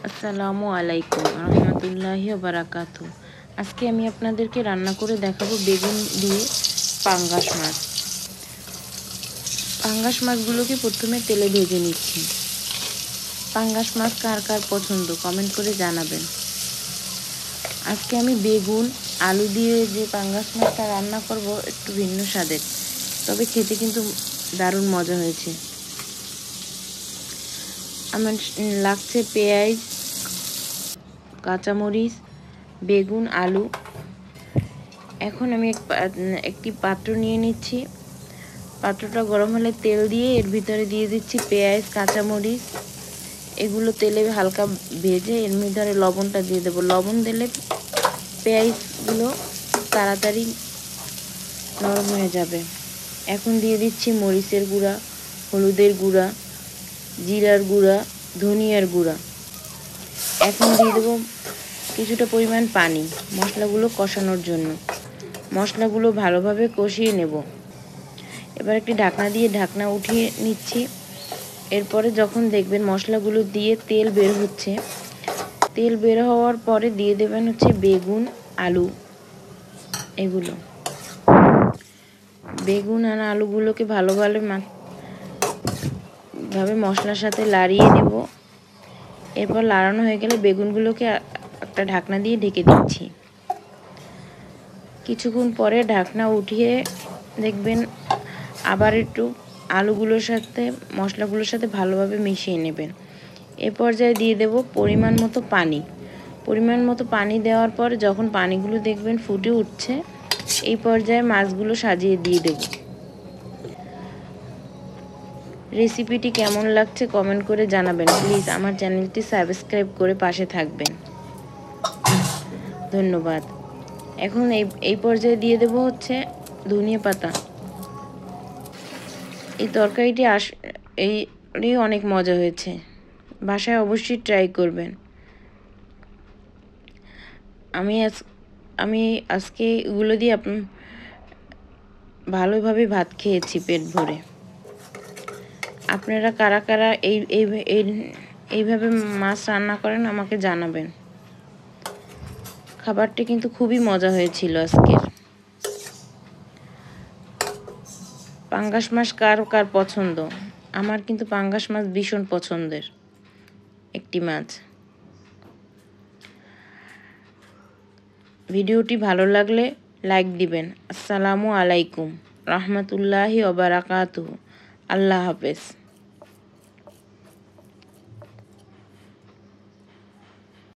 আসসালামু আলাইকুম রহমতুল্লাহি ওয়া বারাকাতু। আজকে আমি আপনাদেরকে রান্না করে দেখাবো বেগুন দিয়ে পাঙ্গাস মাছ। পাঙ্গাস মাছগুলোকে প্রথমে তেলে ভেজে নিচ্ছি। পাঙ্গাস মাছ কার কার পছন্দ কমেন্ট করে জানাবেন। আজকে আমি বেগুন আলু দিয়ে যে পাঙ্গাস মাছটা রান্না করব একটু ভিন্ন স্বাদের, তবে খেতে কিন্তু দারুণ মজা হয়েছে। আমার লাগছে পেঁয়াজ, কাঁচামরিচ, বেগুন, আলু। এখন আমি একটি পাত্র নিয়ে নিচ্ছি। পাত্রটা গরম হলে তেল দিয়ে এর ভিতরে দিয়ে দিচ্ছি পেঁয়াজ, কাঁচামরিচ। এগুলো তেলে হালকা ভেজে এর ভিতরে লবণটা দিয়ে দেবো। লবণ দিলে পেঁয়াজগুলো তাড়াতাড়ি নরম হয়ে যাবে। এখন দিয়ে দিচ্ছি মরিচের গুঁড়া, হলুদের গুঁড়া, জিরার গুঁড়া, ধনিয়ার গুঁড়া। এখন দিয়ে দেবো কিছুটা পরিমাণ পানি মশলাগুলো কষানোর জন্য। মশলাগুলো ভালোভাবে কষিয়ে নেব। এবার একটি ঢাকনা দিয়ে ঢাকনা উঠিয়ে নিচ্ছি। এরপরে যখন দেখবেন মশলাগুলো দিয়ে তেল বের হচ্ছে, তেল বের হওয়ার পরে দিয়ে দেবেন হচ্ছে বেগুন, আলু। এগুলো বেগুন আর আলুগুলোকে ভালোভাবে মশলার সাথে লাড়িয়ে নেব। এরপর লাড়ানো হয়ে গেলে বেগুনগুলোকে একটা ঢাকনা দিয়ে ঢেকে দিচ্ছি। কিছুক্ষণ পরে ঢাকনা উঠিয়ে দেখবেন আবার একটু আলুগুলোর সাথে মশলাগুলোর সাথে ভালোভাবে মিশিয়ে নেবেন। এ পর্যায়ে দিয়ে দেব পরিমাণ মতো পানি। পরিমাণ মতো পানি দেওয়ার পর যখন পানিগুলো দেখবেন ফুটে উঠছে, এই পর্যায়ে মাছগুলো সাজিয়ে দিয়ে দেব। রেসিপিটি কেমন লাগছে কমেন্ট করে জানাবেন। প্লিজ আমার চ্যানেলটি সাবস্ক্রাইব করে পাশে থাকবেন। ধন্যবাদ। এখন এই পর্যায়ে দিয়ে দেব হচ্ছে ধনিয়া পাতা। এই তরকারিটি এই অনেক মজা হয়েছে। বাসায় অবশ্যই ট্রাই করবেন। আমি আজকে এগুলো দিয়ে ভালোভাবে ভাত খেয়েছি পেট ভরে। আপনারা কারা কারা এইভাবে মাছ রান্না করেন আমাকে জানাবেন। খাবারটি কিন্তু খুবই মজা হয়েছিল আজকের। পাঙ্গাস মাছ কার কার পছন্দ? আমার কিন্তু পাঙ্গাস মাছ ভীষণ পছন্দের একটি মাছ। ভিডিওটি ভালো লাগলে লাইক দিবেন। আসসালামু আলাইকুম রহমতুল্লাহি ওয়া বারাকাতুহু। আল্লাহ হাফেজ।